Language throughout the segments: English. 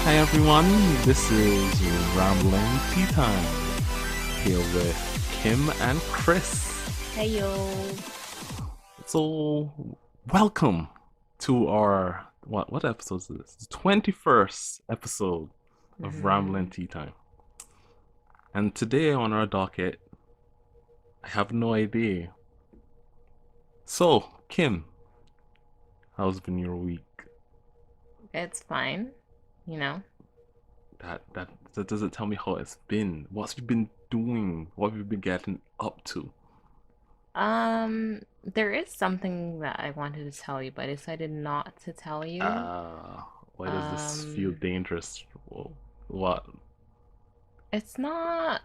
Hi everyone, this is Rambling Tea Time here with Kim and Chris. Hey yo. So, welcome to our what episode is this? The 21st episode of Rambling Tea Time. And today on our docket, I have no idea. So, Kim, how's been your week? It's fine, you know. That doesn't tell me how it's been. What's you been doing? What have you been getting up to? There is something that I wanted to tell you, but I decided not to tell you. Why does this feel dangerous? What? It's not.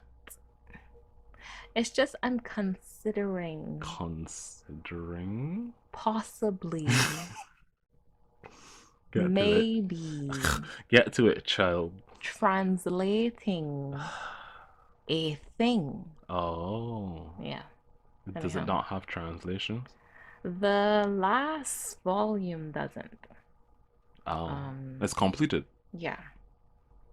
It's just I'm considering Considering? possibly, Get maybe to it. Get to it, child. translating a thing. Oh. Yeah. Does it not have translations? The last volume doesn't. Oh. It's completed? Yeah.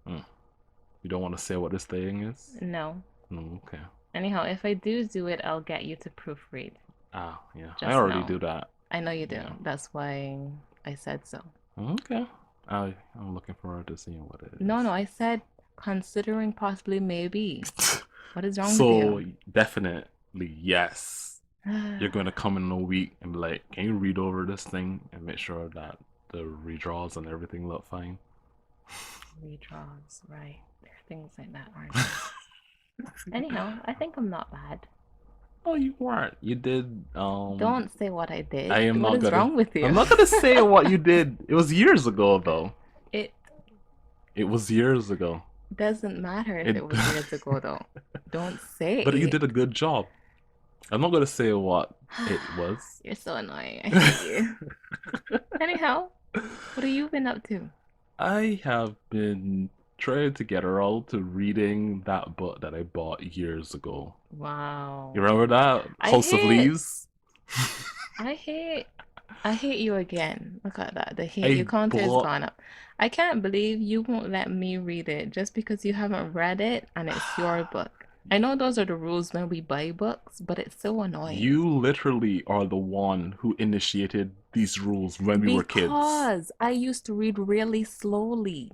You don't want to say what this thing is? No. Okay. Anyhow, if I do it, I'll get you to proofread. Ah, yeah. Just I already know. do that. I know you do. Yeah. That's why I said so. Okay. I'm looking forward to seeing what it is. No, I said considering possibly maybe. What is wrong with So, you? definitely, yes. You're going to come in a week and be like, can you read over this thing and make sure that the redraws and everything look fine? Redraws, right. There are things like that, aren't there? Anyhow, I think I'm not bad. Oh, you weren't. You did. Don't say what I did. I am what not is gonna, wrong with you? I'm not gonna say what you did. It was years ago, though. It was years ago. Doesn't matter if it was years ago, though. Don't say. But you did a good job. I'm not gonna say what it was. You're so annoying. I hate you. Anyhow, what have you been up to? I have been trying to get around to reading that book that I bought years ago. Wow. You remember that? House of Leaves? I hate you again. Look at that. The hate you counter has gone up. I can't believe you won't let me read it just because you haven't read it and it's your book. I know those are the rules when we buy books, but it's so annoying. You literally are the one who initiated these rules when we were kids. Because I used to read really slowly.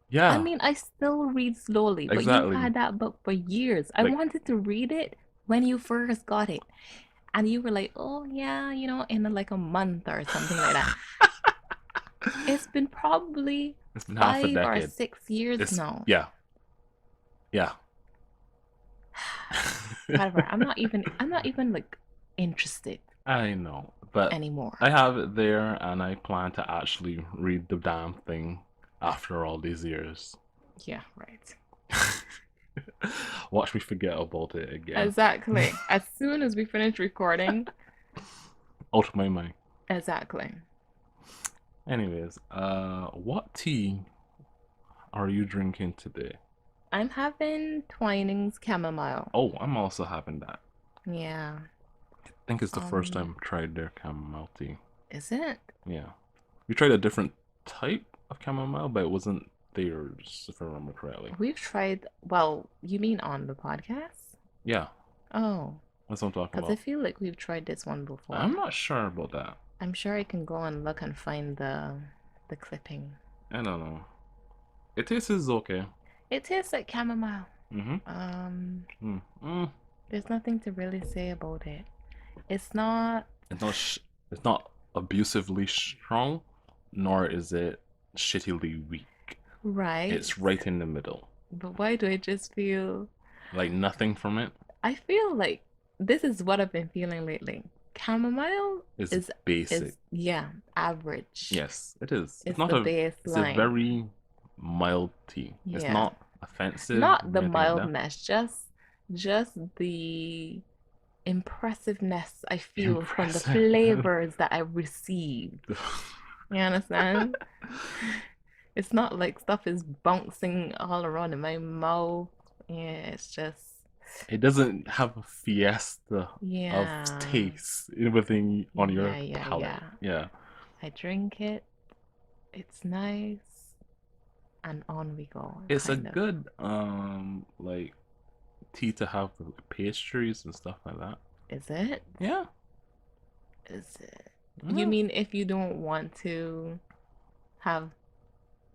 Yeah. I mean, I still read slowly, but exactly. you had that book for years. I wanted to read it when you first got it. And you were like, oh, yeah, you know, in like a month or something like that. It's been probably 5 or 6 years now. Yeah. Yeah. Whatever. I'm not even like interested. I know, but anymore. I have it there and I plan to actually read the damn thing after all these years. Yeah, right. Watch me forget about it again. Exactly. As soon as we finish recording. Out of my mind. Exactly. Anyways, what tea are you drinking today? I'm having Twinings chamomile. Oh, I'm also having that. Yeah. I think it's the first time I've tried their chamomile tea. Is it? Yeah. We tried a different type of chamomile, but it wasn't theirs, if I remember correctly. We've tried, well, you mean on the podcast? Yeah. Oh. That's what I'm talking about. Because I feel like we've tried this one before. I'm not sure about that. I'm sure I can go and look and find the clipping. I don't know. It tastes okay. It tastes like chamomile. Mm-hmm. There's nothing to really say about it. It's not abusively strong, nor is it shittily weak. Right. It's right in the middle. But why do I just feel like nothing from it? I feel like this is what I've been feeling lately. Chamomile is basic. Yeah, average. Yes, it is. It's not the baseline. It's a very mild tea. Yeah. It's not offensive. Not the mildness, like just the impressiveness I feel from the flavors that I received. You understand? It's not like stuff is bouncing all around in my mouth. Yeah, it's just... It doesn't have a fiesta of taste, everything on your palate. Yeah. I drink it. It's nice. and on we go. It's a kind of. good like tea to have with pastries and stuff like that. Is it? Yeah. Is it? Yeah. You mean if you don't want to have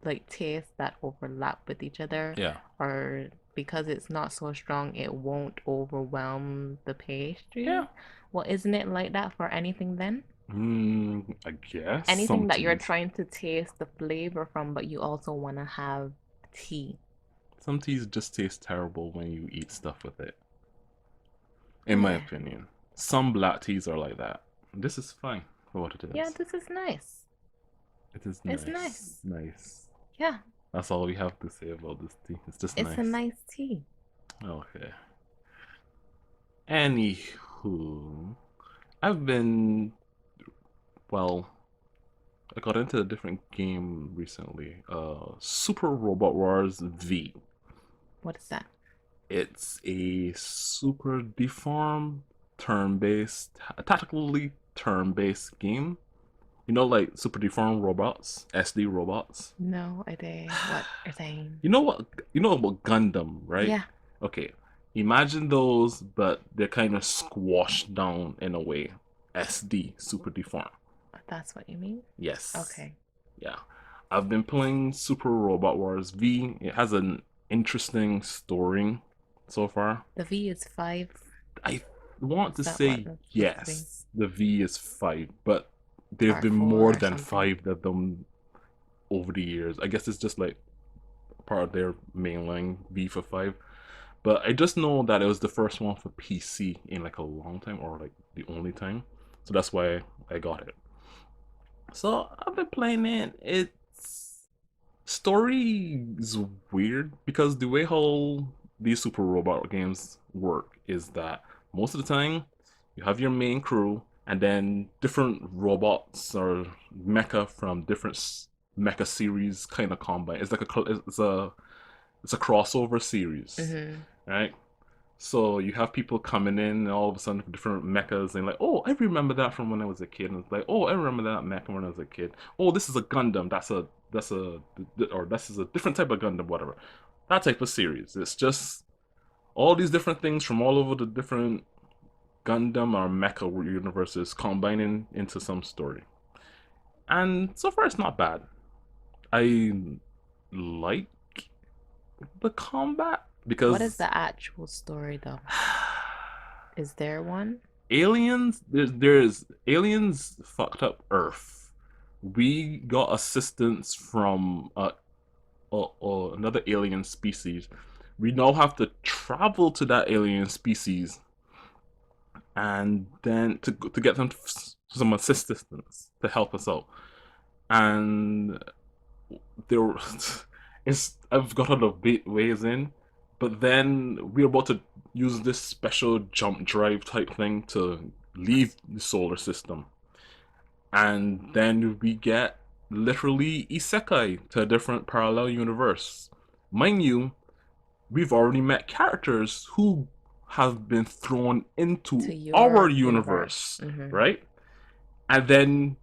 like tastes that overlap with each other, Yeah. or because it's not so strong, it won't overwhelm the pastry? Yeah. Well, isn't it like that for anything then? I guess Anything some that you're teas. trying to taste the flavor from, but you also want to have tea. Some teas just taste terrible when you eat stuff with it. In my Yeah. opinion. Some black teas are like that. This is fine for what it is. Yeah, this is nice. It is It's nice. nice. Nice. Yeah. That's all we have to say about this tea. It's just It's nice. a nice tea. Okay. Anywho, I've been, well, I got into a different game recently. Super Robot Wars V. What is that? It's a super deformed, turn-based, tactically turn-based game. You know, like super deformed robots, SD robots. No idea what you're saying. You know what? You know about Gundam, right? Yeah. Okay. Imagine those, but they're kind of squashed down in a way. SD, super deformed. That's what you mean? Yes. Okay. Yeah. I've been playing Super Robot Wars V. It has an interesting story so far. The V is 5. I want to Is that say what that's supposed to yes, the V is 5, but there have Or been 4 more or than something. 5 that them over the years. I guess it's just like part of their mainline V for 5. But I just know that it was the first one for PC in like a long time, or like the only time. So that's why I got it. So I've been playing it. Its story is weird because the way how these super robot games work is that most of the time you have your main crew and then different robots or mecha from different mecha series kind of combine. It's like it's a crossover series, right? So you have people coming in and all of a sudden different mechas and like, oh, I remember that from when I was a kid. And it's like, oh, I remember that mecha when I was a kid. Oh, this is a Gundam. This is a different type of Gundam, whatever. That type of series. It's just all these different things from all over the different Gundam or mecha universes combining into some story. And so far, it's not bad. I like the combat because What is the actual story though? Is there one? aliens, there's aliens fucked up Earth. We got assistance from another alien species. We now have to travel to that alien species and then to get them some assistance to help us out. And there it's I've got all the ways in, but then we're about to use this special jump drive type thing to leave the solar system. And then we get literally isekai to a different parallel universe. Mind you, we've already met characters who have been thrown into To your our universe, right? And then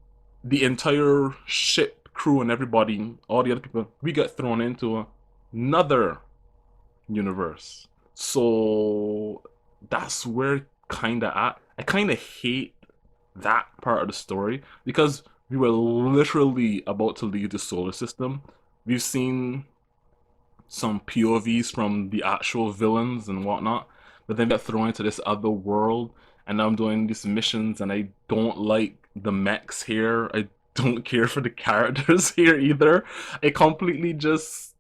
the entire ship crew and everybody, all the other people, we get thrown into another universe. So that's where kinda at. I kinda hate that part of the story because we were literally about to leave the solar system. We've seen some POVs from the actual villains and whatnot, but then we get thrown into this other world, and I'm doing these missions, and I don't like the mechs here. I don't care for the characters here either. It completely just,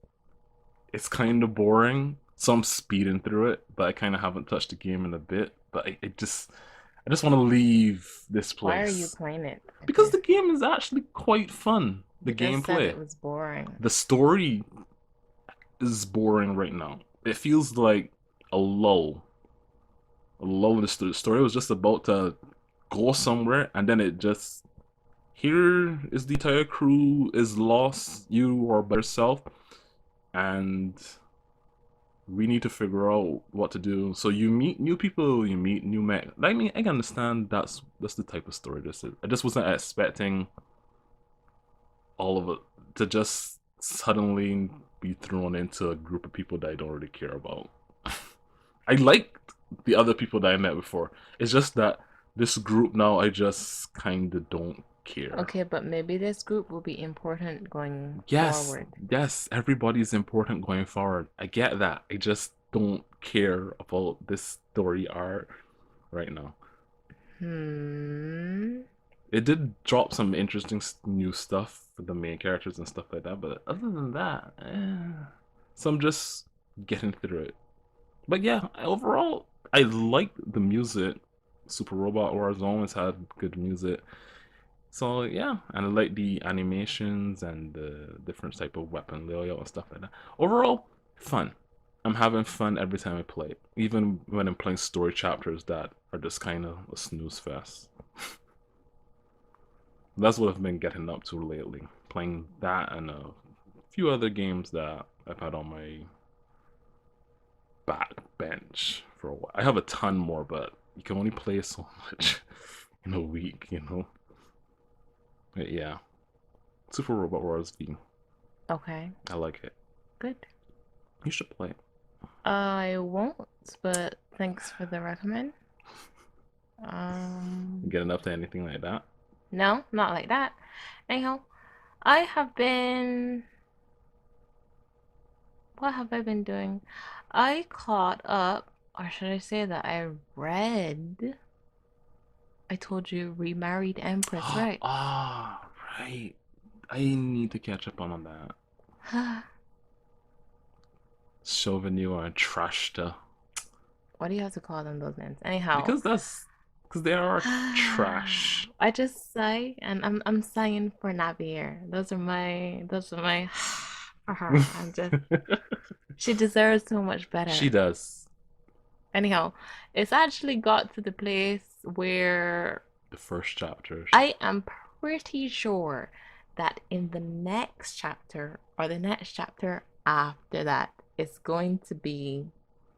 it's kind of boring. So I'm speeding through it, but I kind of haven't touched the game in a bit. But I just want to leave this place. Why are you playing it? Because the game is actually quite fun. The You just said gameplay. it was boring. The story is boring right now. It feels like a lull. A lull. The story was just about to go somewhere, and then it just, here is the entire crew is lost. You are by yourself, and we need to figure out what to do. So you meet new people, you meet new mech. I mean, I can understand that's the type of story this is. I just wasn't expecting all of it to just suddenly be thrown into a group of people that I don't really care about. I liked the other people that I met before. It's just that this group now I just kind of don't care. Okay, but maybe this group will be important going Yes, forward. yes, everybody's important going forward. I get that. I just don't care about this story arc right now. It did drop some interesting new stuff for the main characters and stuff like that, but other than that, so I'm just getting through it. But yeah, overall, I like the music. Super Robot Wars always had good music. So yeah, and I like the animations and the different type of weapon layout and stuff like that. Overall, fun. I'm having fun every time I play, even when I'm playing story chapters that are just kind of a snooze fest. That's what I've been getting up to lately, playing that and a few other games that I've had on my backbench for a while. I have a ton more, but you can only play so much in a week, you know? But yeah. Super Robot Wars V. Okay. I like it. Good. You should play it. I won't, but thanks for the recommend. You getting up to anything like that? No, not like that. Anyhow, I have been... What have I been doing? I caught up, or should I say that I read... I told you, Remarried Empress, right? Ah, right. I need to catch up on that. Chauvignon and Trashta. Why do you have to call them those names? Anyhow. Because they are trash. I just sigh, and I'm sighing for Navier. Those are my for her. I'm just she deserves so much better. She does. Anyhow, it's actually got to the place where the first chapter. I am pretty sure that in the next chapter or the next chapter after that, it's going to be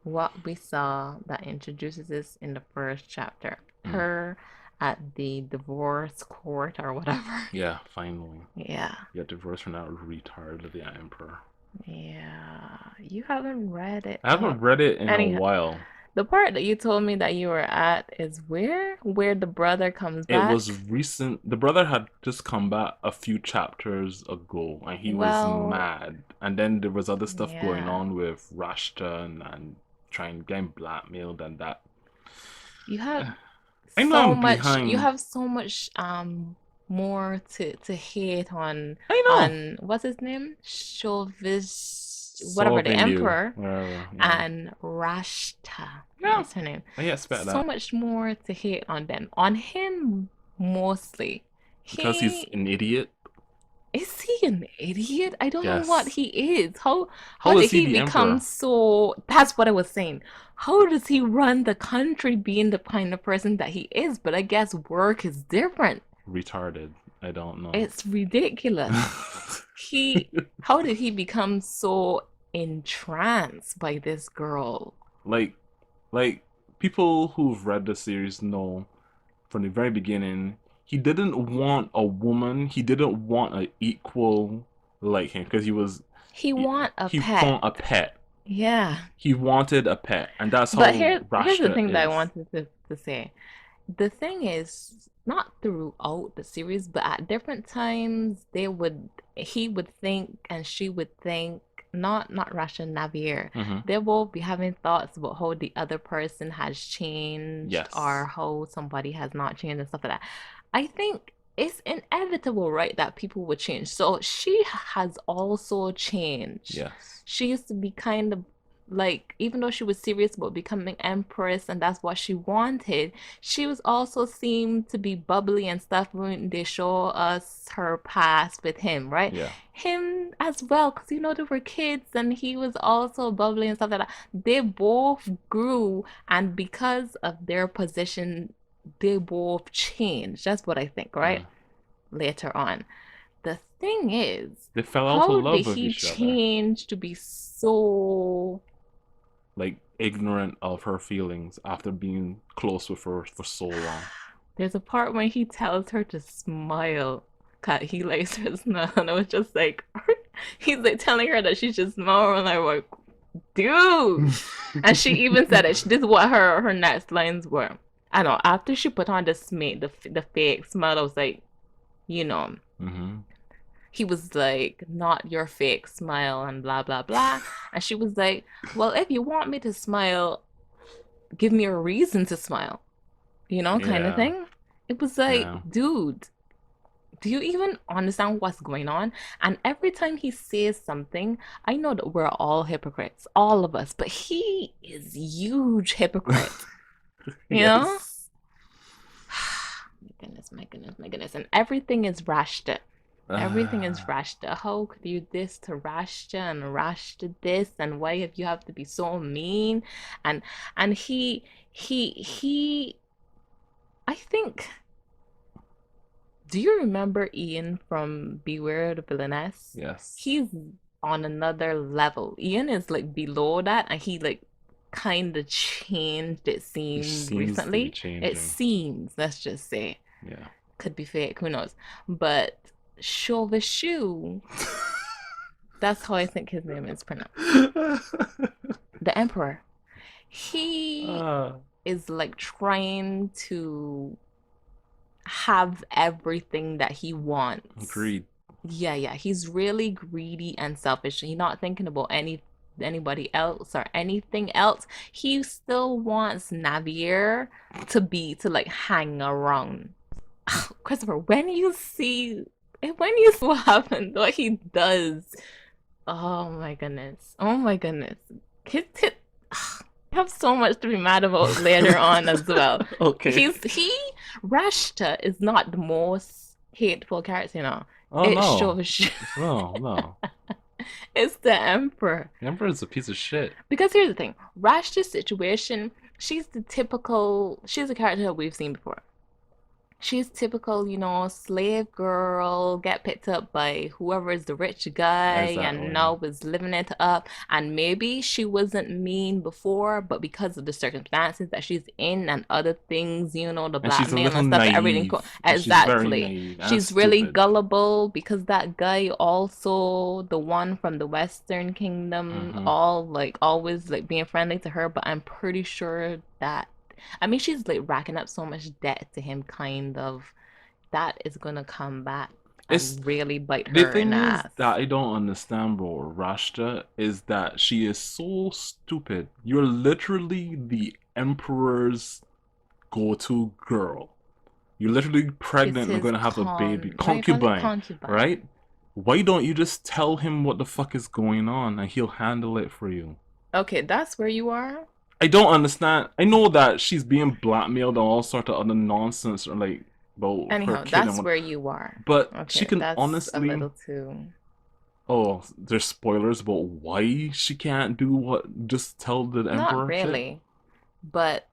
what we saw that introduces us in the first chapter. Her at the divorce court or whatever. Yeah, finally. Yeah. You got divorced from that retard of the emperor. Yeah. You haven't read it. I haven't read it in a while. The part that you told me that you were at is where the brother comes back. It was recent. The brother had just come back a few chapters ago, and he was mad. And then there was other stuff going on with Rashta and trying getting blackmailed and that. You have so much. You have so much more to hate on. I know. On what's his name? Whatever, the emperor, and Rashta. Yeah, that's her name. I expect that. So much more to hate on them. On him mostly. Because he's an idiot. Is he an idiot? I don't know what he is. How did he become so... That's what I was saying. How does he run the country being the kind of person that he is? But I guess work is different. Retarded. I don't know. It's ridiculous. How did he become so entranced by this girl? Like people who've read the series know from the very beginning, he didn't want a woman. He didn't want an equal like him because he want a pet. Yeah. He wanted a pet, and that's how. But here's the thing that I wanted to say. The thing is, not throughout the series, but at different times, he would think and she would think. Not Russian Navier. They'll both be having thoughts about how the other person has changed, or how somebody has not changed and stuff like that. I think it's inevitable, right, that people would change. So she has also changed. Yes. She used to be kind of like, even though she was serious about becoming empress and that's what she wanted, she was also seemed to be bubbly and stuff when they show us her past with him, right? Yeah. Him as well, because they were kids and he was also bubbly and stuff like that. They both grew, and because of their position, they both changed. That's what I think, right? Later on. The thing is, they fell out of love with each other. How did he change to be so like ignorant of her feelings after being close with her for so long? There's a part when he tells her to smile. He likes her smile, and I was just like, He's like telling her that she's just more like, dude. And she even said it. This is what her next lines were. I know. After she put on the fake smile, I was like, you know, he was like, not your fake smile and blah blah blah. And she was like, well, if you want me to smile, give me a reason to smile, kind of thing. It was like, dude, do you even understand what's going on? And every time he says something, I know that we're all hypocrites, all of us, but he is huge hypocrite. You know? My goodness. And everything is Rashta. Everything is Rashta. How could you this to Rashta and Rashta this? And why have you have to be so mean? And he I think, do you remember Ian from Beware the Villainess? Yes. He's on another level. Ian is like below that, and he like kind of changed, it seems recently. It seems, let's just say. Yeah. Could be fake, who knows? But Shovishu, that's how I think his name is pronounced. The Emperor. He is like trying to have everything that he wants. Greed. Yeah. He's really greedy and selfish. He's not thinking about anybody else or anything else. He still wants Navier to like hang around. Christopher, when you see what happened, what he does, oh my goodness. I have so much to be mad about later on as well. Okay. Rashta is not the most hateful character, Oh, it's no. It's the Emperor. The Emperor is a piece of shit. Because here's the thing. Rashta's situation, she's a character that we've seen before. She's typical, slave girl, get picked up by whoever is the rich guy, and now is living it up. And maybe she wasn't mean before, but because of the circumstances that she's in and other things, the blackmail and stuff, everything. Exactly. She's really gullible because that guy also, the one from the Western Kingdom, always like being friendly to her. But I'm pretty sure that, I mean, she's like racking up so much debt to him, kind of. That is gonna come back and really bite her in the ass. The thing is that I don't understand, bro, Rashta, is that she is so stupid. You're literally the Emperor's go-to girl. You're literally pregnant and going to have a baby. Concubine, right? Why don't you just tell him what the fuck is going on and he'll handle it for you? Okay, that's where you are? I don't understand. I know that she's being blackmailed and all sort of other nonsense, or like about anyhow, her kid. That's where you are. But she can honestly. A little too. Oh, there's spoilers about why she can't do what. Just tell the Emperor. Not really, but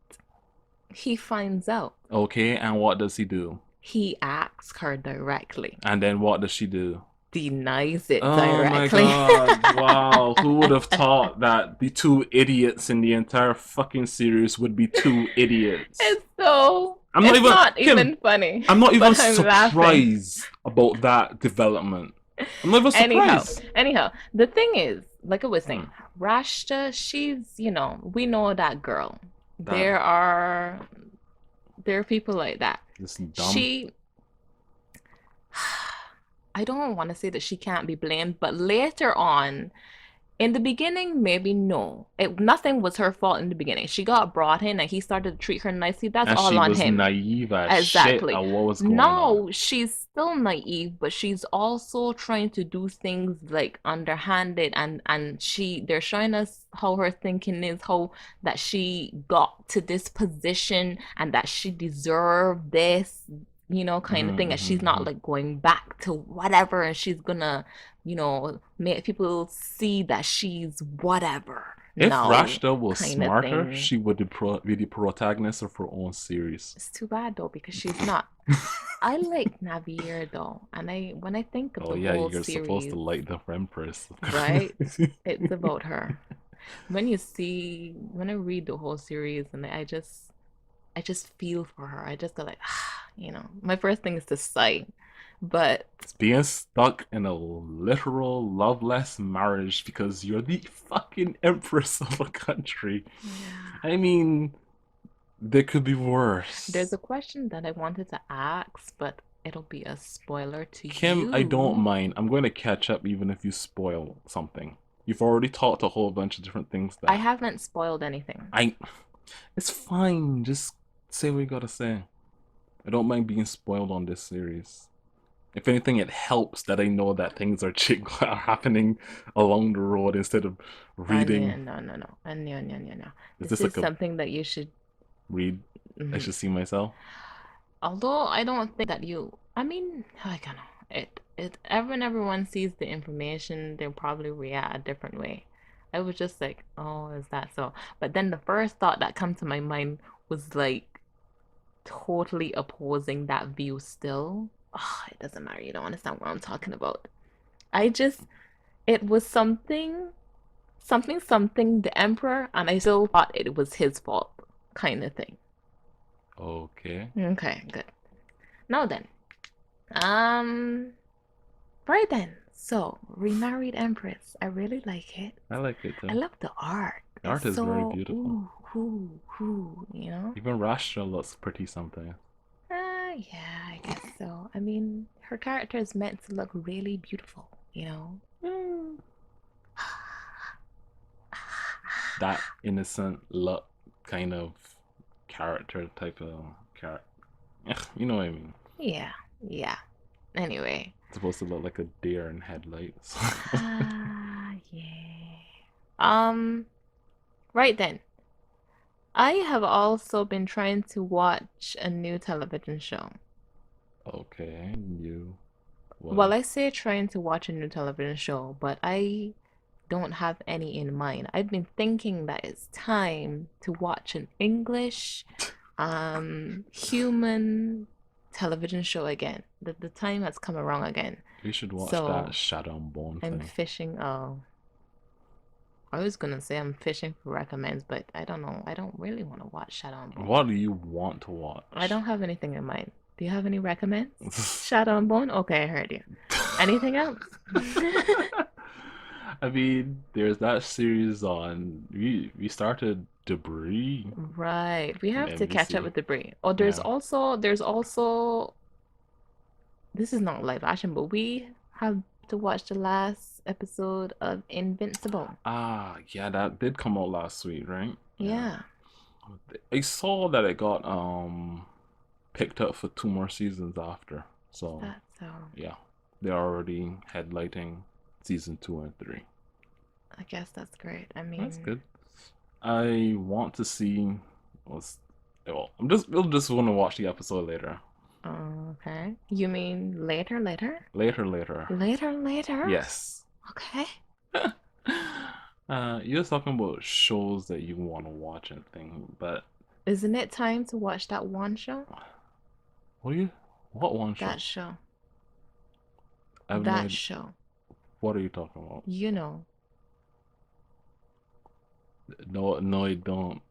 he finds out. Okay, and what does he do? He asks her directly. And then what does she do? Denies it directly. Oh my god, wow. Who would have thought that the two idiots in the entire fucking series would be two idiots? It's not even funny. I'm not even surprised about that development. I'm not even surprised. Anyhow, the thing is, like I was saying, Rashta, she's, we know that girl. There are people like that. I don't want to say that she can't be blamed, but later on, in the beginning, maybe no. Nothing was her fault in the beginning. She got brought in and he started to treat her nicely. That's all on him. She was naive as shit at what was going on. No, she's still naive, but she's also trying to do things like underhanded, and they're showing us how her thinking is, how that she got to this position and that she deserved this, kind of thing, and she's not like going back to whatever, and she's gonna, make people see that she's whatever. If Rashta was smarter, she would be the protagonist of her own series. It's too bad though, because she's not. I like Navier though, and when I think of the whole you're series, supposed to like the Empress, right? It's about her. When I read the whole series, and I just feel for her. I just go like, my first thing is to sigh. But It's being stuck in a literal loveless marriage because you're the fucking empress of a country. yeah. I mean, there could be There's worse. a question that I wanted to ask, but it'll be a spoiler to Kim, I don't you. mind. I'm going to catch up even if you spoil something. You've already talked a whole bunch of different things I that haven't spoiled anything. I. It's fine. Just say what you gotta say. I don't mind being spoiled on this series. If anything, it helps that I know that things are are happening along the road instead of reading. No, no, no. No, no, no, no. Is This this is like a something that you should. read? I Mhm. should see myself. Although I don't think that you. I mean, I don't know. When everyone sees the information, they'll probably react a different way. I was just like, oh, is that so? But then the first thought that come to my mind was like totally opposing that view still. Oh, it doesn't matter. You don't understand what I'm talking about. I just, it was something, the emperor, and I still thought it was his fault, kind of thing. Okay, Okay, good. Now then, um, right then. So, Remarried Empress. I really like it. I like it I too. love the art. The It's art is very so beautiful. you know? Even Rastra looks pretty something. Yeah, I guess so. I mean, her character is meant to look really beautiful, you know? Mm. That innocent look kind of character type of character. You know what I mean? Yeah, yeah. Anyway. It's supposed to look like a deer in headlights. Yeah. Um, right then. I have also been trying to watch a new television show. Okay, you what? Well, I say trying to watch a new television show, but I don't have any in mind. I've been thinking that it's time to watch an English human television show again. The time has come around again. We should watch that So Shadow and Bone I'm thing. fishing. Oh, I was gonna say I'm fishing for recommends, but I don't know. I don't really want to watch Shadow and Bone. What do you want to I watch? don't have anything in mind. Do you have any recommends? Shadow and Bone? Okay, I heard you. Anything else? I mean, there's that series on. We started Debris Right. We on have to catch up NBC. with Debris. Oh, Yeah. there's also this is not live action, but we have to watch the last episode of Invincible. Ah, yeah, that did come out last week, right? Yeah. Yeah. I saw that it got picked up for 2 more seasons after. Is So that so? yeah, they're already headlighting season 2 and 3. I guess that's great. I That's mean, good. I want to see. What's, well, we'll just want to watch the episode later. okay. You mean later, later? Later. Later, later? Yes. Okay. You're talking about shows that you want to watch and thing, but Isn't it time to watch that one show? what are you? What one That show? show. I have no That idea. show. What are you talking about? You know, No, no, I don't.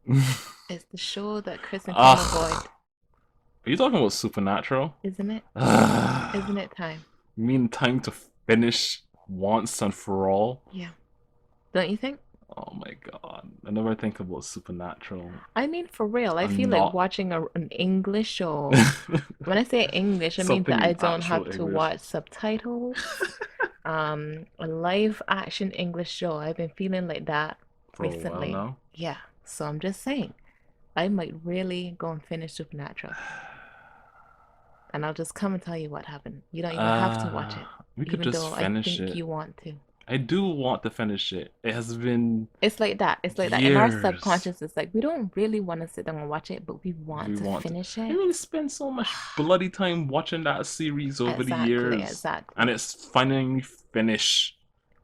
it's the show that Chris and Kim avoid, Are you talking about Supernatural? isn't it? Isn't it time? You mean time to finish once and for all? Yeah. Don't you think? Oh my god. I never think about Supernatural. I mean, for real, I I'm feel like not watching an English show. When I say English, I mean something that I in don't actual have to English. watch subtitles. A live action English show. I've been feeling like that For a while recently. now. Yeah. So I'm just saying, I might really go and finish Supernatural. And I'll just come and tell you what happened. You don't even have to watch Uh, it, we could even just though I finish think it. you want to. I do want to finish it. It has been It's like that. It's like that. In our years. subconscious, it's like we don't really want to sit down and watch it, but we want We to want to. finish I it. mean, spend so much bloody time watching that series over the Exactly, years, and exactly. it's finally finished.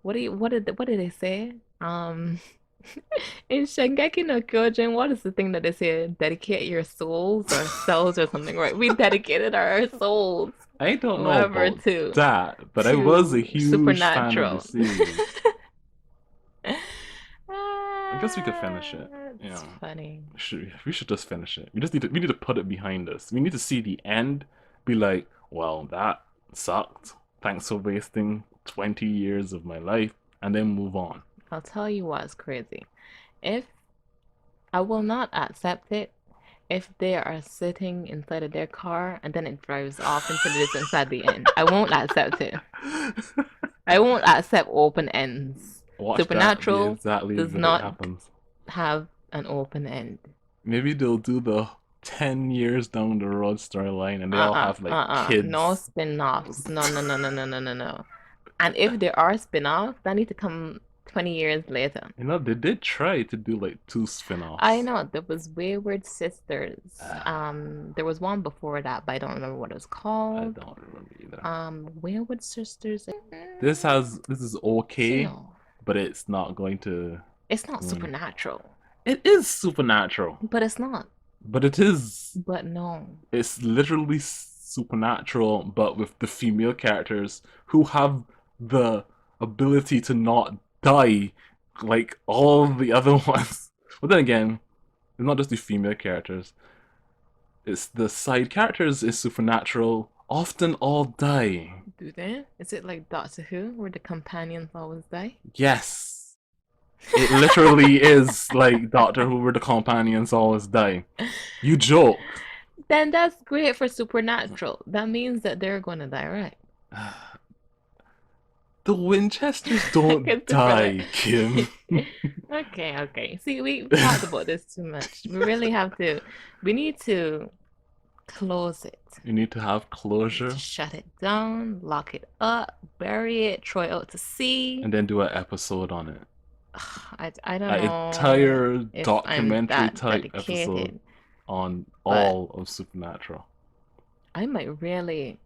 What did they say? In Shingeki no Kyojin, what is the thing that they say? Dedicate your souls or cells or something, right? We dedicated our souls, I don't know whatever, about to that, but I was a huge fan of the Supernatural. series. I guess we could finish it. It's Yeah, funny. we should just finish it. We need to put it behind us. We need to see the end. Be like, well, that sucked. Thanks for wasting 20 years of my life, and then move on. I'll tell you what's crazy. If I will not accept it if they are sitting inside of their car and then it drives off into the distance at the end. I won't accept it. I won't accept open ends. Watch Supernatural that exactly does what not happens. have an open end. Maybe they'll do the 10 years down the road storyline and they all have like kids. No spin-offs. No. And if there are spin-offs, that need to come 20 years later. You know, they did try to do like 2 spin-offs. I know, there was Wayward Sisters. There was one before that, but I don't remember what it was called. I don't remember either. Wayward Sisters. This is okay, but it's not going to. It's not supernatural. It is supernatural. But it's not. But it is. But no. It's literally supernatural, but with the female characters who have the ability to not die like all the other ones. But then again, it's not just the female characters. It's the side characters is supernatural. Often all die. Do they? Is it like Doctor Who, where the companions always die? Yes. It literally is like Doctor Who, where the companions always die. You joke. Then that's great for supernatural. That means that they're gonna die, right? The Winchesters don't die, Kim. Okay. See, we talked about this too much. We really have to. We need to close it. You need to have closure. Shut it down, lock it up, bury it, throw it out to sea. And then do an episode on it. I don't know. An entire documentary type episode on all of Supernatural. I might really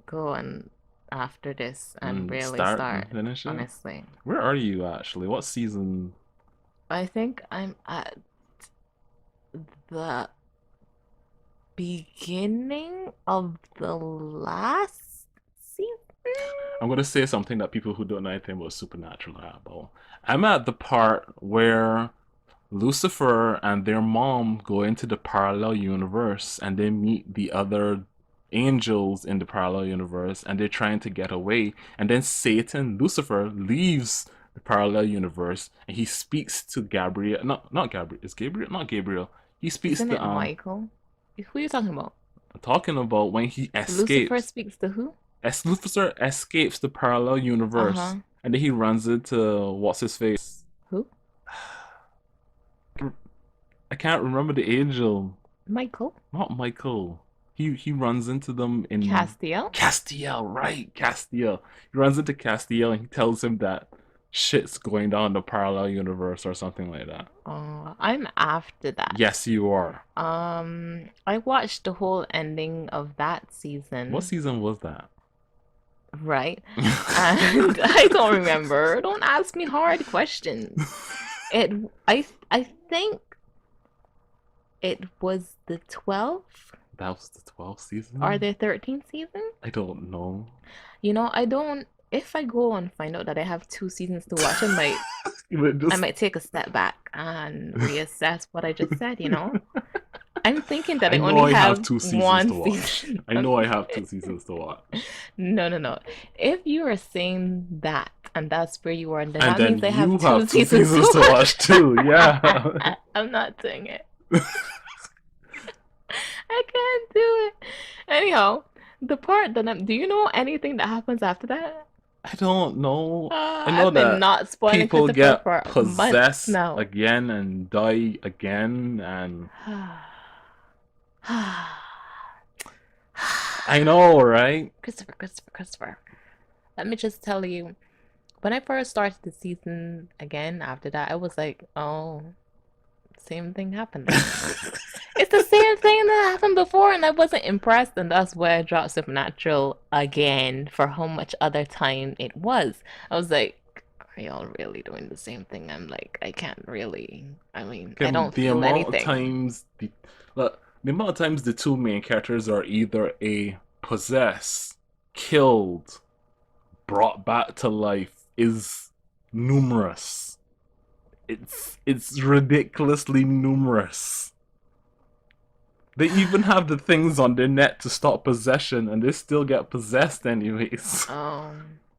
go and after this and really start and finish it? Honestly. Where are you actually? What season? I think I'm at the beginning of the last season. I'm gonna say something that people who don't know anything about Supernatural are about. I'm at the part where Lucifer and their mom go into the parallel universe and they meet the other angels in the parallel universe and they're trying to get away, and then Satan, Lucifer, leaves the parallel universe and he speaks to Gabriel. Not Gabriel. Is Gabriel? Not Gabriel. He speaks Isn't to it Michael? Who are you talking about? I'm talking about when he escapes. Lucifer speaks to who? As Lucifer escapes the parallel universe, and then he runs into what's his face? Who? I can't remember the angel. Michael? Not Michael. He runs into them in Castiel? Castiel, right? Castiel. He runs into Castiel and he tells him that shit's going down in the parallel universe or something like that. I'm after that. Yes, you are. I watched the whole ending of that season. What season was that? Right. And I don't remember. Don't ask me hard questions. I think it was the 12th. That was the 12th season? Or the 13th season? I don't know. You know, I don't. If I go and find out that I have 2 seasons to watch, I might take a step back and reassess what I just said, you know? I'm thinking that I only have 2 seasons one to watch. season. I know I have 2 seasons to watch. No. If you are saying that, and that's where you are, then and that then means I have 2 2 seasons to watch too, yeah. I'm not doing it. I can't do it. Anyhow, the part that do you know anything that happens after that? I don't know. I know I've been that not spoiling people get for possessed now. again and die again, and I know, right? Christopher. Let me just tell you, when I first started the season again after that, I was like, oh, same thing happened. It's the same thing that happened before, and I wasn't impressed, and that's why I dropped Supernatural again for how much other time it was. I was like, are y'all really doing the same thing? I'm like, I can't really. I mean, I don't feel anything. The amount of times the 2 main characters are either possessed, killed, brought back to life is numerous. It's ridiculously numerous. They even have the things on their net to stop possession, and they still get possessed anyways.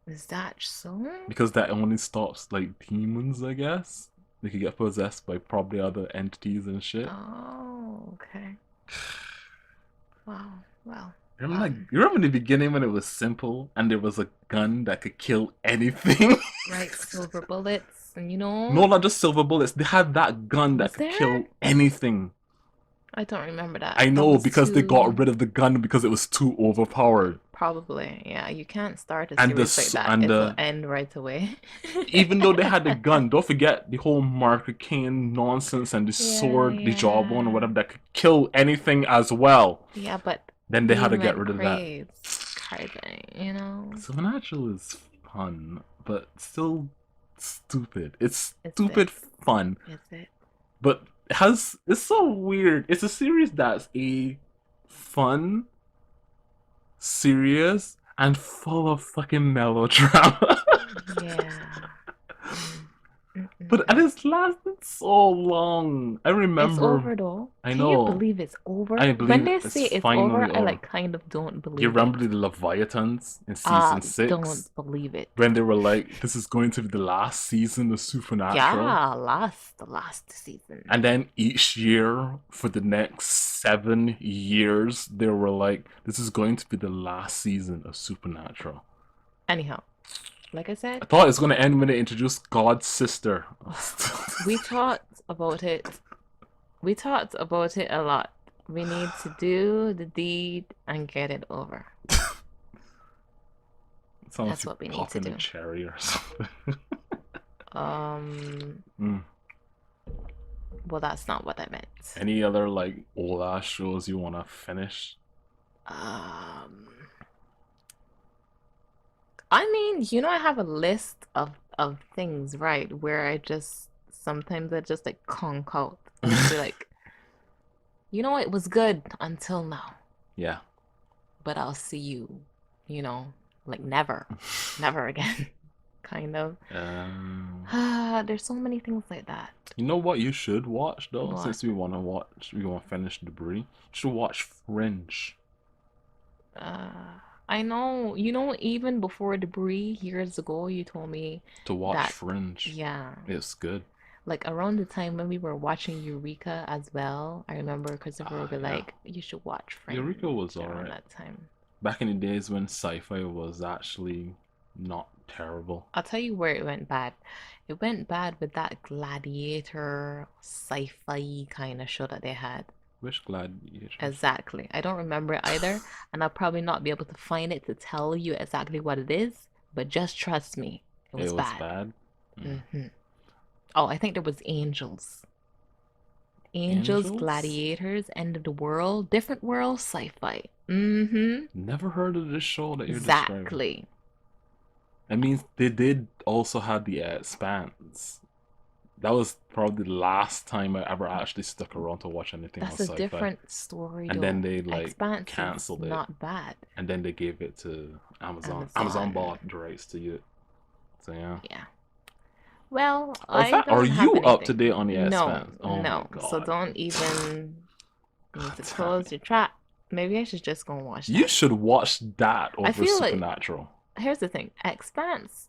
Is that so? Because that only stops like demons, I guess. They could get possessed by probably other entities and shit. Oh, okay. Wow. Well. Remember, you remember in the beginning when it was simple and there was a gun that could kill anything? Right, silver bullets, and No, not just silver bullets. They had that gun that could kill anything. I don't remember that. I know, because they got rid of the gun because it was too overpowered. Probably, yeah. You can't start a series like that. And it'll end right away. Even though they had the gun, don't forget the whole Mark Kane nonsense and the sword, the jawbone or whatever that could kill anything as well. Yeah, but then they had to get rid of that. You know? Supernatural is fun, but still stupid. It's stupid fun. Is it? But it's so weird. It's a series that's a fun, serious, and full of fucking melodrama. Yeah. But and it's lasted so long. I remember. It's over though. I know. Can you believe it's over? I believe when they say it's over, I like kind of don't believe it. You remember the Leviathans in season 6? Don't believe it. When they were like, this is going to be the last season of Supernatural. Yeah, the last season. And then each year for the next 7 years, they were like, this is going to be the last season of Supernatural. Anyhow. Like I said, I thought it was going to end when they introduced God's sister. We talked about it. We talked about it a lot. We need to do the deed and get it over. That's what we need to do. A cherry or something. Well, that's not what I meant. Any other like old ass shows you want to finish? I mean, you know, I have a list of things, right? Where I just sometimes I just like conk out and be like, you know, it was good until now. Yeah. But I'll see you, you know, like never again, kind of. There's so many things like that. You know what you should watch though? What? Since we want to finish Debris. You should watch Fringe. I know, you know, even before Debris years ago, you told me to watch Fringe. Yeah. It's good. Like around the time when we were watching Eureka as well, I remember Christopher would be like, you should watch Fringe. Eureka was alright. That time. Back in the days when sci-fi was actually not terrible. I'll tell you where it went bad. It went bad with that gladiator sci-fi kind of show that they had. Which gladiator? Exactly. I don't remember it either, and I'll probably not be able to find it to tell you exactly what it is, but just trust me, it was bad. Oh, I think there was Angels. Angels, Gladiators, End of the World, Different World, sci-fi. Never heard of this show that you're describing. Exactly. I mean, they did also have the Expanse. That was probably the last time I ever actually stuck around to watch anything on sci-fi. That's a different story. And then they like Expanse canceled it. Not bad. And then they gave it to Amazon. Amazon bought the rights to it. So yeah. Yeah. Well, are you up to date on the Expanse? No. So don't even need to close your trap. Maybe I should just go and watch that. You should watch that over Supernatural. Like, here's the thing. Expanse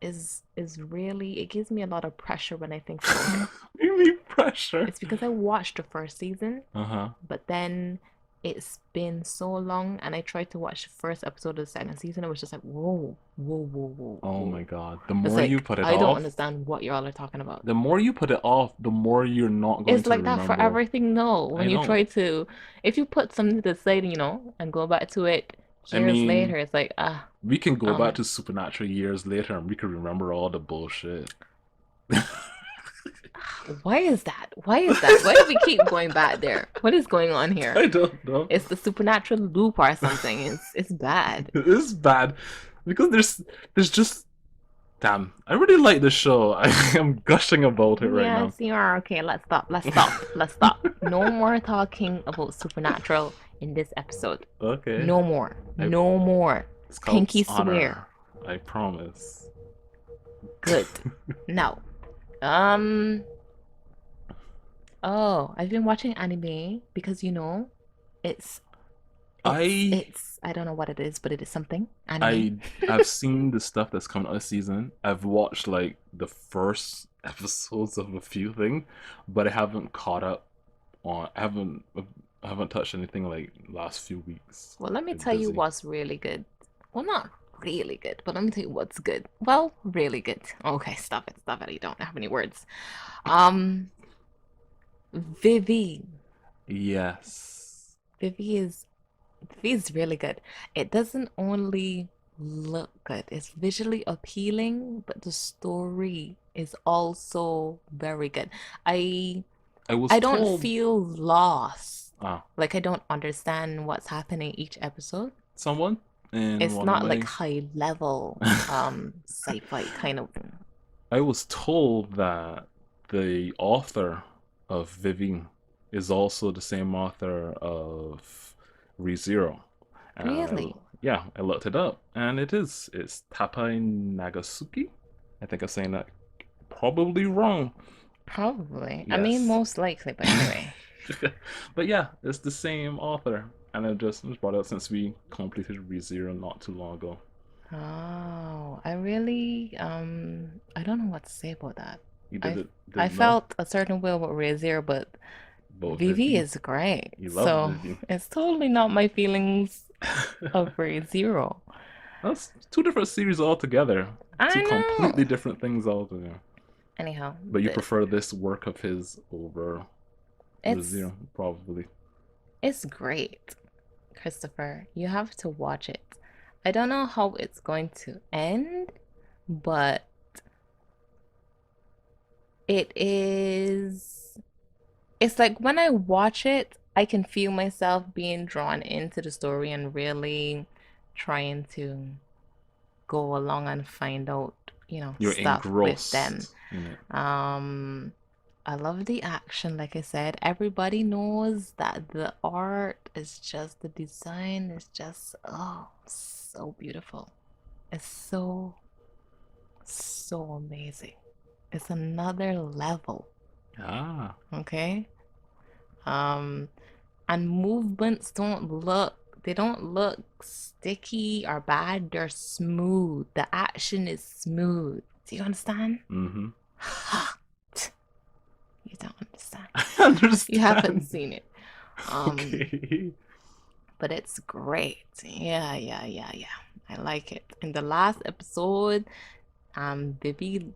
is really, it gives me a lot of pressure when I think about it. You mean pressure? It's because I watched the first season, but then it's been so long, and I tried to watch the first episode of the second season. It was just like, whoa. Oh my god! The more you put it off, I don't understand what y'all are talking about. The more you put it off, the more you're not going to remember. It's like that for everything. No, when you try to, if you put something to the side, you know, and go back to it years later, it's like we can go back to Supernatural years later, and we can remember all the bullshit. Why is that? Why do we keep going back there? What is going on here? I don't know. It's the supernatural loop or something. It's bad. It is bad because there's just damn. I really like this show. I am gushing about it right now. Yes, you are. Okay, let's stop. No more talking about Supernatural in this episode. Okay. No more. No more. Pinky swear. I promise. Good. Now. Oh, I've been watching anime because it's I I don't know what it is, but it is something. Anime. I I've seen the stuff that's coming out this season. I've watched like the first episodes of a few things, but I haven't caught up on. I haven't touched anything like last few weeks. Well, let me Been tell you busy. what's really good. Well, not really good, but let me tell you what's good. Well, really good. Okay, stop it. Stop it. You don't have any words. Um, Vivi. Yes. Vivi is Vivi is really good. It doesn't only look good, it's visually appealing, but the story is also very good. I I was I don't told. feel lost. Ah, Like I don't understand what's happening each episode. someone in It's one of not like my. high level sci-fi kind of thing. I was told that the author of Vivi is also the same author of ReZero. Really? Yeah, I looked it up, and it is. It's Tapai Nagasuki. I think I'm saying that probably wrong. Probably. I mean, Yes. most likely, but anyway. But yeah, it's the same author, and I just brought it up since we completed ReZero not too long ago. Oh, I really I don't know what to say about that. You I I didn't know felt a certain way about Razor, but about Vivi Vivi. is great. You love So Vivi. it's totally not my feelings of Zero. That's two different series altogether. I Two completely know. different things altogether. Anyhow, But you prefer this work of his over it's ReZero, probably. it's great, Christopher. You have to watch it. I don't know how it's going to end, but it is it's like when I watch it, I can feel myself being drawn into the story and really trying to go along and find out, You're stuff with them. engrossed in it. Um, I love the action, like I said. Everybody knows that the art is just the design is just so beautiful. It's so amazing. It's another level, Ah. okay? Um, and movements they don't look sticky or bad. They're smooth. The action is smooth. Do you understand? Mm-hmm. You don't understand. I You haven't understand. seen it. Okay. But it's great. Yeah, yeah. I like it. In the last episode, Vivi,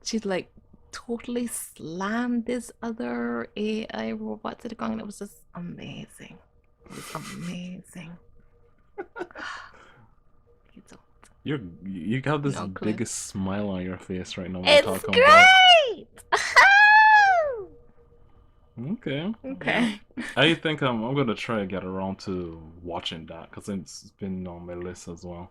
she's like totally slammed this other AI robot to the ground. It was just amazing. It was amazing. You don't You got this no clue. biggest smile on your face right now when you're It's talking about. great. Okay. Yeah. Okay. I think I'm gonna try to get around to watching that because it's been on my list as well.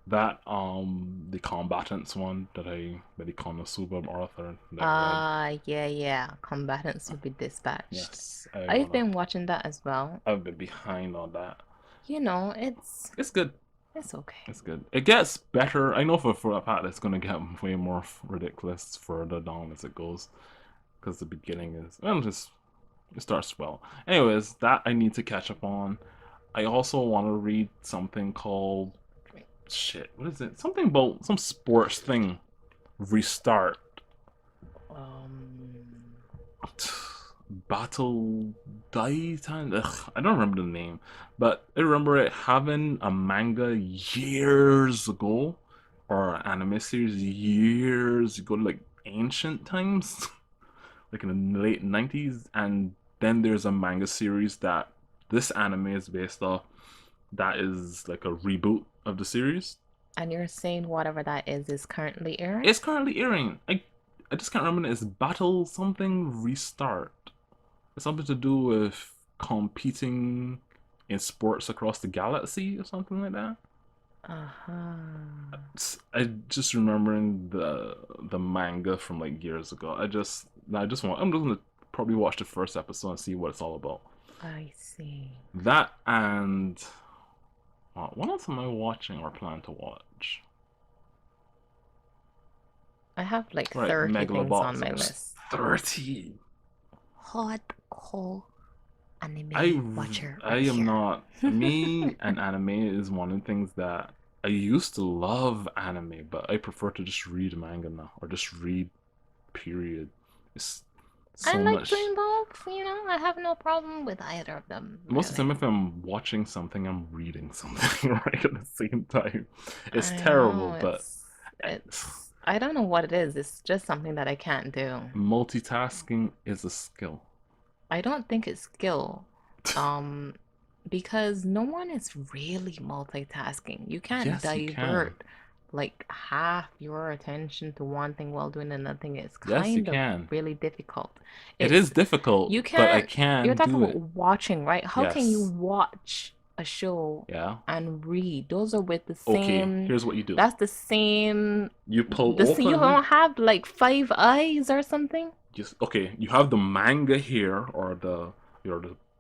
That the combatants one that the Konosuba author that I read. Yeah. Combatants will be dispatched. Yes, I I've wanna. been watching that as well. I've been behind on that. It's It's good. it's okay. It's good. It gets better. I know for a fact it's gonna get way more ridiculous further down as it goes because the beginning is well, just it starts well. Anyways, that I need to catch up on. I also want to read something called shit. What is it? Something about some sports thing. Restart. Um, Battle Titan. I don't remember the name, but I remember it having a manga years ago, or an anime series years ago, like ancient times, like in the late 90s. And then there's a manga series that this anime is based off. That is like a reboot of the series. and you're saying whatever that is currently airing? It's currently airing. I just can't remember. It's Battle something Restart. It's something to do with competing in sports across the galaxy or something like that. Uh-huh. I just remembering the manga from like years ago. I just want I'm just gonna probably watch the first episode and see what it's all about. I see. That and what else am I watching or plan to watch? I have like Right, 30 things on my Megaloboxers. list. 30. hardcore I anime watcher I right am here. not. Me and anime is one of the things that I used to love anime, but I prefer to just read manga now or just read period. It's I so like much. doing both, I have no problem with either of them, Most of the time, really. if I'm watching something, I'm reading something right at the same time. It's I terrible, know but I don't know what it is. It's just something that I can't do. multitasking is a skill. I don't think it's skill. Um, because no one is really multitasking. You can't Yes, you can. divert like half your attention to one thing while doing another thing. It's Yes, you kind of can. really difficult. It is It's difficult, you but I can't, you're can talking do about it. watching, right? How can you Yes. watch a show Yeah. and read? Those are with the Okay, same, here's what you do. that's the same, You pull you open, don't have like five eyes or something? just okay, you have the manga here or the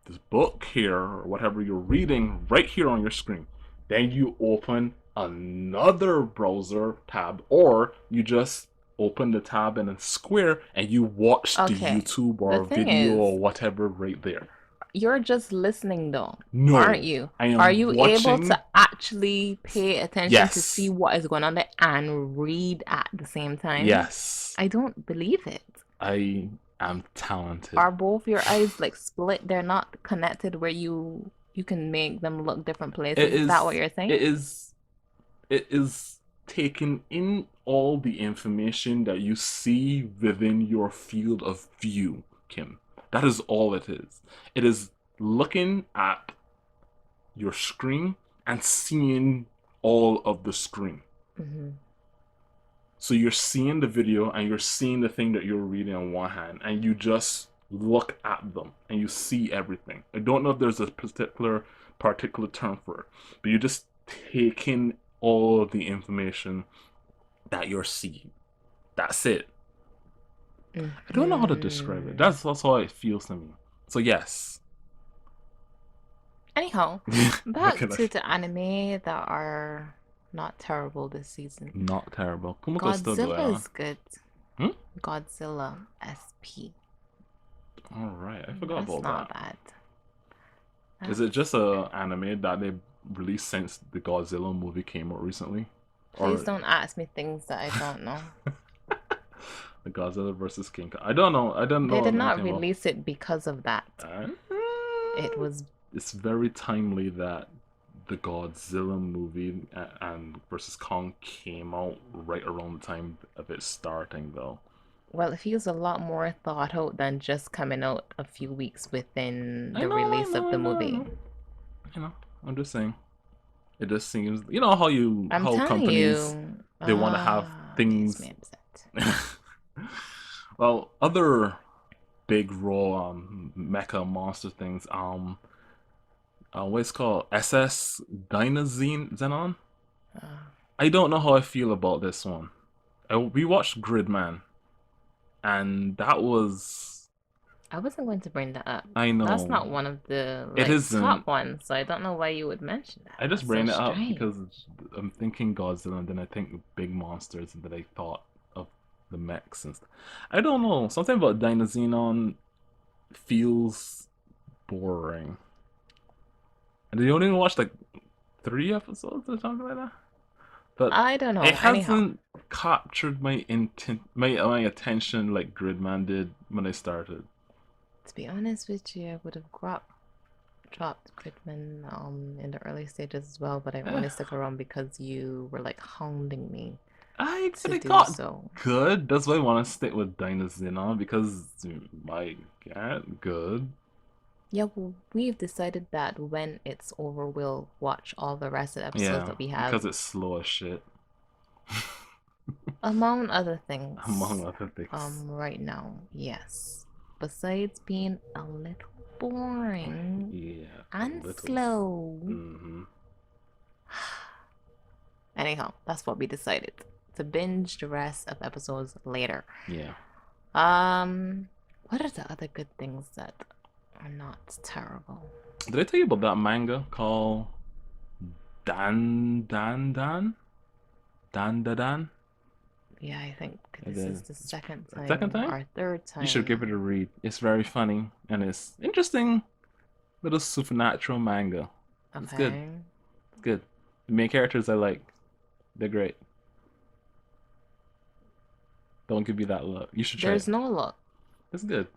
this book here or whatever you're reading right here on your screen. Then you open another browser tab or you just open the tab in a square and you watch the Okay. YouTube The or thing video is, or whatever right there. you're just listening though, aren't No, you? I Are am you able to watching. actually pay attention to see Yes. what is going on there and read at the same time? Yes. I don't believe it. I am talented. Are both your eyes like split? They're not connected where you can make them look different It places. Is that what is you're saying? it is taking in all the information that you see within your field of view, Kim. That is all it is. It is looking at your screen and seeing all of the screen. Mm-hmm. So you're seeing the video and you're seeing the thing that you're reading on one hand, and you just look at them and you see everything. I don't know if there's a particular term for it, but you're just taking all of the information that you're seeing. That's it. I don't know how to describe it. Mm-hmm. That's how it feels to me. So yes. Anyhow, What back can I to say? the anime that are not terrible this season. Not terrible. Kumako's still going Godzilla on. is good. Hmm? Godzilla SP. Alright, I forgot That's about not that. bad. Is it just a anime that they released since the Godzilla movie came out recently? Please Or don't ask me things that I don't know. the Godzilla versus King Kong? I don't know. I don't They know did not anything about. release it because of that. Uh, It was, it's very timely that the Godzilla movie and versus Kong came out right around the time of it starting, though. well, it feels a lot more thought out than just coming out a few weeks within I the know, I release know, of I the know, I movie. know. You know, I'm just saying. It just seems, I'm how telling companies you, they want to have makes things. me upset. Well, other big raw mecha monster things. What's called SS Xenon. Uh, I don't know how I feel about this one. We watched Gridman, and that was. I wasn't going to bring that up. I That's know not one of the it like isn't. top ones, so I don't know why you would mention that. I just That's so bring it up strange. because I'm thinking Godzilla, and then I think big monsters, and then I thought of the mechs and stuff. I don't know. Something about Dinoxenon feels boring. And you only watched like 3 episodes or something like that. But I don't it know. Anyhow, hasn't captured my my attention like Gridman did when I started. to be honest with you, I would have dropped Gridman in the early stages as well, but I Eh, only stuck around because you were like hounding me but to it do got so. good. That's why I want to stick with Dinoxenon because my god, good. Yeah, well, we've decided that when it's over, we'll watch all the rest of the episodes Yeah, that we have, because it's slow as shit. among other things. Among other things. Right now, yes. Besides being a little boring Yeah, a and little. slow. Mm-hmm. Anyhow, that's what we decided. To binge the rest of episodes later. Yeah. What are the other good things that are not terrible? Did I tell you about that manga called Dan Dan Dan? Dan Da Dan? Yeah, I think And this then is the second time, second time? or third time. You should give it a read. It's very funny and it's interesting little supernatural manga. Okay. It's good. It's good. The main characters I like. They're great. Don't give me that look. You should try There's it. no look. It's good.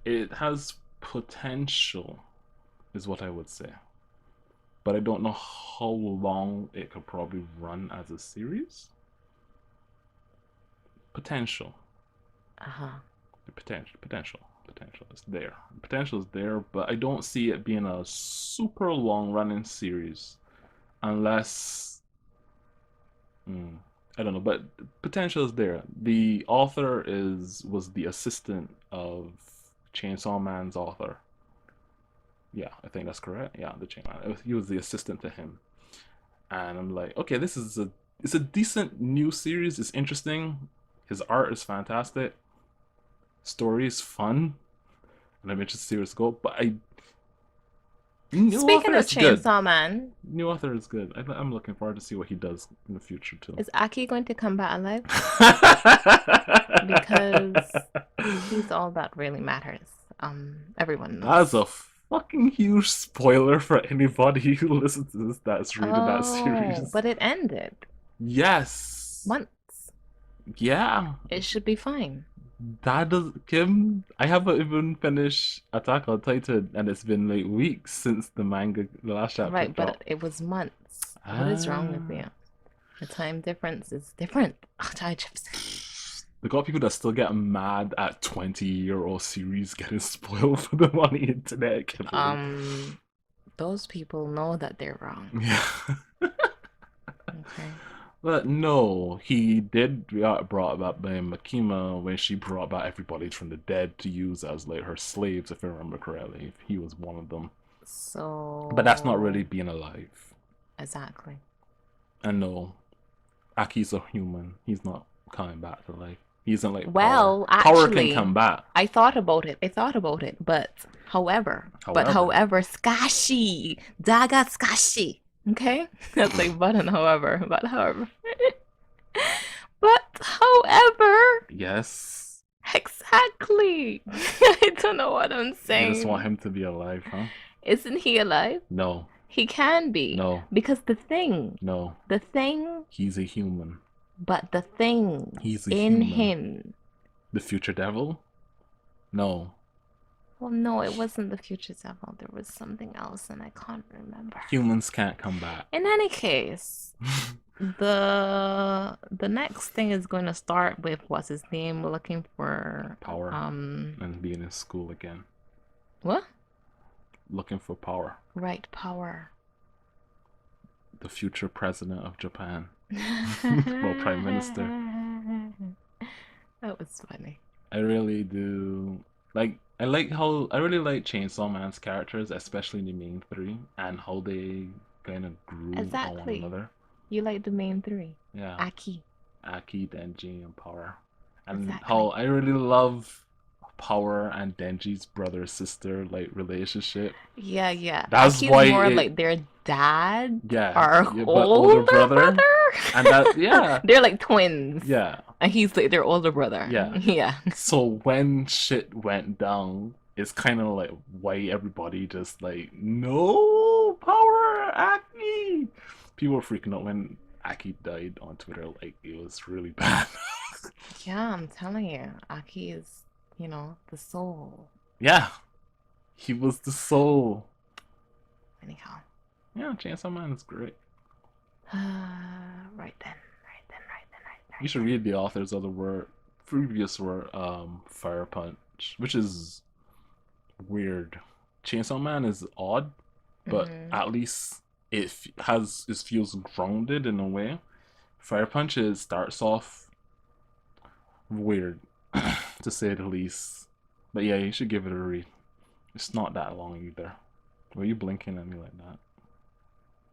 It has potential, is what I would say. But I don't know how long it could probably run as a series. Potential. Uh-huh. Potential is there. Potential is there, but I don't see it being a super long running series unless I don't know, but potential is there. The author was the assistant of Chainsaw Man's author. Yeah, I think that's correct. Yeah, the Chainsaw Man. He was the assistant to him, and I'm like, okay, it's a decent new series. It's interesting. His art is fantastic. Story is fun, and I'm interested to see where it's go. But Speaking of Chainsaw Man, new author is good. I'm looking forward to see what he does in the future too. Is Aki going to come back alive? Because he's all that really matters. Everyone knows. That's a fucking huge spoiler for anybody who listens to this that's reading that series. But it ended. Yes. Months. Yeah. It should be fine. That does, Kim. I haven't even finished Attack on Titan, and it's been like weeks since the last chapter. Right, but it was months. What is wrong with you? The time difference is different. They got people that still get mad at 20-year-old series getting spoiled for them on the internet. Those people know that they're wrong. Yeah. Okay. But no, he did get brought back by Makima when she brought back everybody from the dead to use as like her slaves, if I remember correctly. He was one of them. So. But that's not really being alive. Exactly. And no, Aki's a human. He's not coming back to life. He isn't like well, power. Actually, power can come back. I thought about it, but however, Skashi, Daga Skashi. Okay, that's like but however. Yes. Exactly. I don't know what I'm saying. You just want him to be alive, huh? Isn't he alive? No. He can be. No. Because the thing. No. The thing. He's a human. But the thing. He's a in human. him. The future devil? No. Well, no, it wasn't the future devil. There was something else, and I can't remember. Humans can't come back. In any case, the next thing is going to start with what's his name looking for power and being in school again. What? Looking for power. Right, power. The future president of Japan. Well, prime minister. That was funny. I really do like. I really like Chainsaw Man's characters, especially the main three, and how they kind of grew on one another. You like the main three? Yeah. Aki, Denji, and Power. And how I really love Power and Denji's brother-sister like relationship. Yeah. That's Aki's why more like their dad. Yeah. Older brother. And that they're like twins. Yeah. And he's like their older brother. Yeah. So when shit went down, it's kind of like why everybody just like, no, Power, Aki. People were freaking out when Aki died on Twitter. Like, it was really bad. Yeah, I'm telling you. Aki is, the soul. Yeah. He was the soul. Anyhow. Yeah, Chainsaw Man is great. Right then. You should read the authors of the previous work, Fire Punch, which is weird. Chainsaw Man is odd, but at least it feels grounded in a way. Fire Punch starts off weird, to say the least. But yeah, you should give it a read. It's not that long either. Were you blinking at me like that?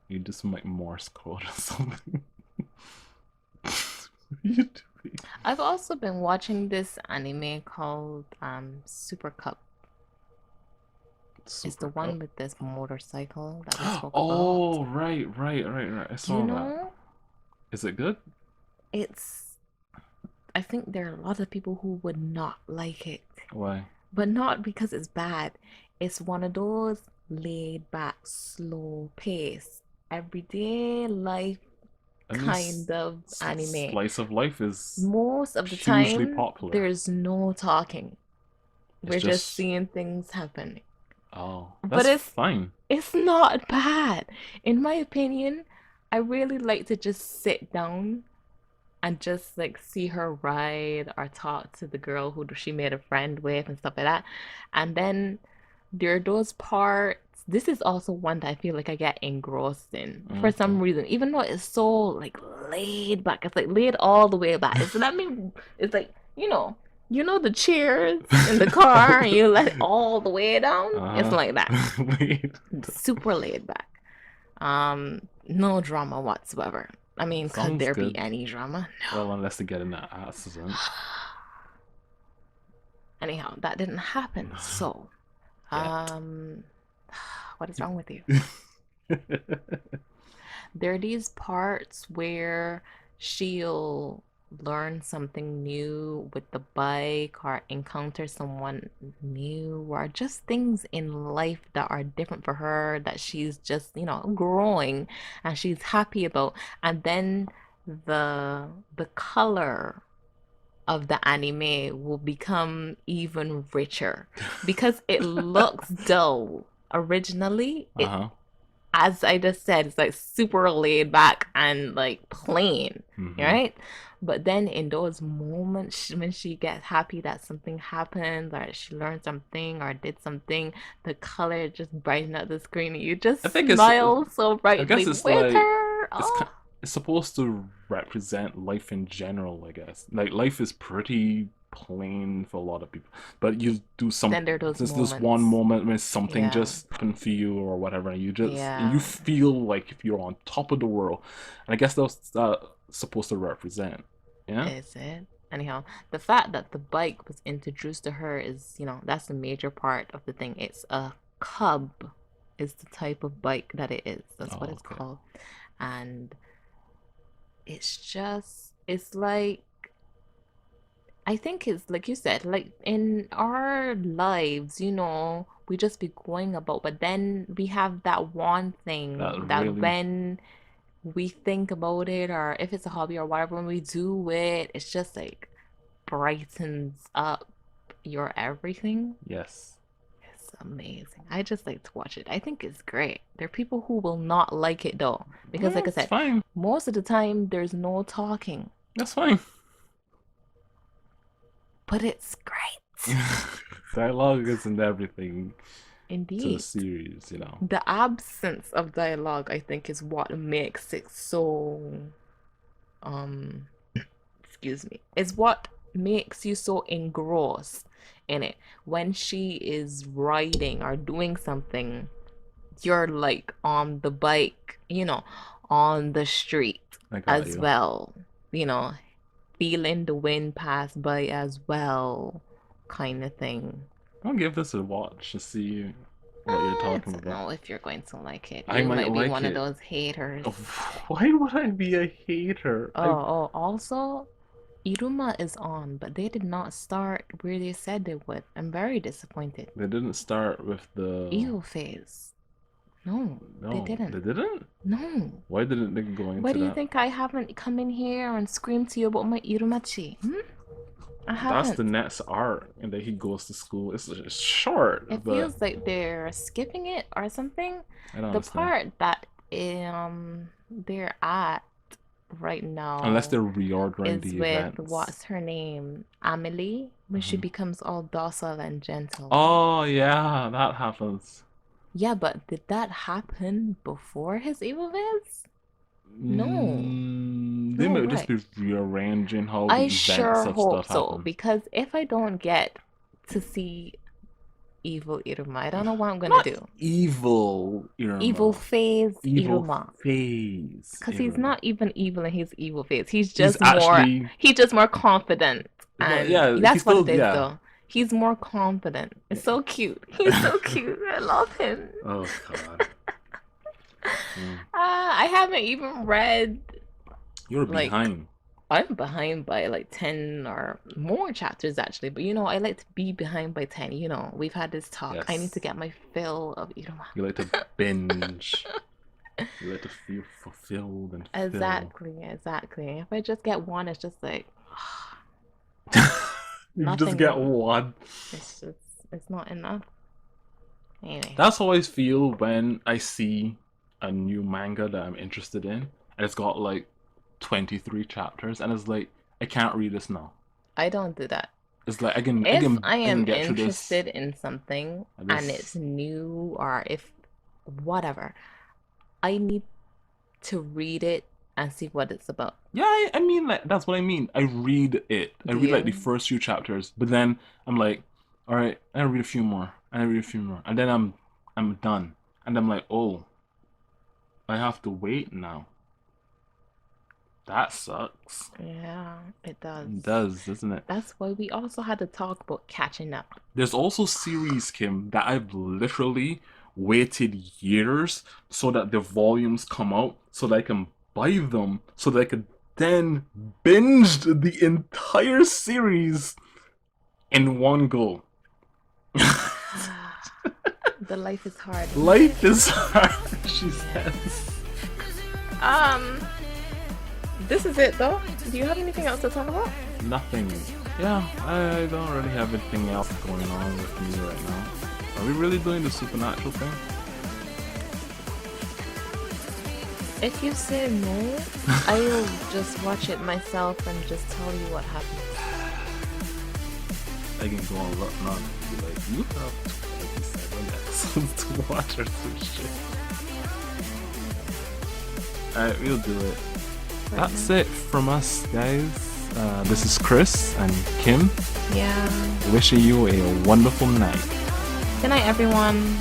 You just like Morse code or something. I've also been watching this anime called Super Cup. It's the one with this motorcycle that we spoke about. Oh, right. I saw that. Is it good? It's I think there are a lot of people who would not like it. Why? But not because it's bad. It's one of those laid back, slow pace, everyday life I mean, kind of anime. slice of life is Most of the hugely time, popular. there's no talking. We're It's just seeing things happen. Oh, But that's fine. It's not bad. In my opinion, I really like to just sit down and just like see her ride or talk to the girl who she made a friend with and stuff like that. And then there are those parts. This is also one that I feel like I get engrossed in for some reason, even though it's so like laid back. It's like laid all the way back. So that means it's like, the chairs in the car and you let it all the way down. It's like that. Super laid back. No drama whatsoever. I mean, could there be any drama? No. Well, unless they get in that accident. Anyhow, that didn't happen. So, what is wrong with you? There are these parts where she'll learn something new with the bike or encounter someone new or just things in life that are different for her that she's just growing and she's happy about. And then the color of the anime will become even richer because it looks dull originally. As I just said, it's like super laid back and like plain, right? But then in those moments when she gets happy that something happened or she learned something or did something, the color just brightens up the screen and you just smile so brightly with her. It's supposed to represent life in general, I guess. Like, life is pretty plain for a lot of people, but you do something. There's this one moment when something just happened for you or whatever, and you feel like if you're on top of the world. And I guess that's supposed to represent. Yeah. Is it? Anyhow, the fact that the bike was introduced to her is, that's a major part of the thing. It's a cub, is the type of bike that it is. That's what it's called, and it's like. I think it's like you said, like in our lives, we just be going about, but then we have that one thing that when we think about it, or if it's a hobby or whatever, when we do it, it's just like brightens up your everything. Yes. It's amazing. I just like to watch it. I think it's great. There are people who will not like it though, because like I said, most of the time there's no talking. That's fine. But it's great. Dialogue isn't everything. Indeed. To the series, The absence of dialogue, I think, is what makes it so excuse me. Is what makes you so engrossed in it. When she is riding or doing something, you're like on the bike, on the street as well. Feeling the wind pass by as well, kind of thing. I'll give this a watch to see what you're talking about. I don't know if you're going to like it. I might be like one of those haters. Why would I be a hater? Also, Iruma is on, but they did not start where they said they would. I'm very disappointed. They didn't start with the evil phase. No, they didn't. They didn't? No. Why didn't they go into that? Why do you think I haven't come in here and screamed to you about my Irumachi? I haven't. That's the next arc, and then he goes to school. It's short. It feels like they're skipping it or something. I don't understand. Part that they're at right now, unless they're reordering the events, with what's her name, Amelie, when she becomes all docile and gentle. Oh yeah, that happens. Yeah, but did that happen before his evil viz? No. They might just be rearranging how the events of stuff happen. Because if I don't get to see evil Iruma, I don't know what I'm gonna do. Evil Iruma. Evil phase Iruma. Phase. Because he's not even evil in his evil phase. He's just more confident. And that's what it is though. He's more confident. It's so cute. He's so cute. I love him. Oh God. I haven't even read. You're behind. I'm behind by like 10 or more chapters actually, but you know, I like to be behind by 10. You know, we've had this talk. I need to Yes. get my fill of, you know. You like to binge. You like to feel fulfilled and fill. Exactly. If I just get one, it's just like You just nothing get more. one. It's not enough. Anyway, That's how I feel when I see a new manga that I'm interested in, and it's got like 23 chapters, and it's like I can't read this now. I don't do that. It's like I can If I I can am get through this. interested in something and it's new or if whatever, I need to read it and see what it's about. Yeah, I mean, like that's what I mean. I read it. I Do read like the you? first few chapters, but then I'm like, all right, I read a few more, and I read a few more, and then I'm done, and I'm like, oh, I have to wait now. That sucks. Yeah, it does. It does, doesn't it? That's why we also had to talk about catching up. There's also series, Kim, that I've literally waited years so that the volumes come out so that I can buy them so that I could then binge the entire series in one go. The life is hard. Life is hard, she says. This is it though. Do you have anything else to talk about? Nothing. Yeah, I don't really have anything else going on with me right now. Are we really doing the supernatural thing? If you say no, I'll just watch it myself and just tell you what happens. I can go on Look Not and be like, you have 27 episodes to watch or some shit. Alright, we'll do it. That's it from us, guys. This is Chris and Kim. Yeah. Wishing you a wonderful night. Good night, everyone.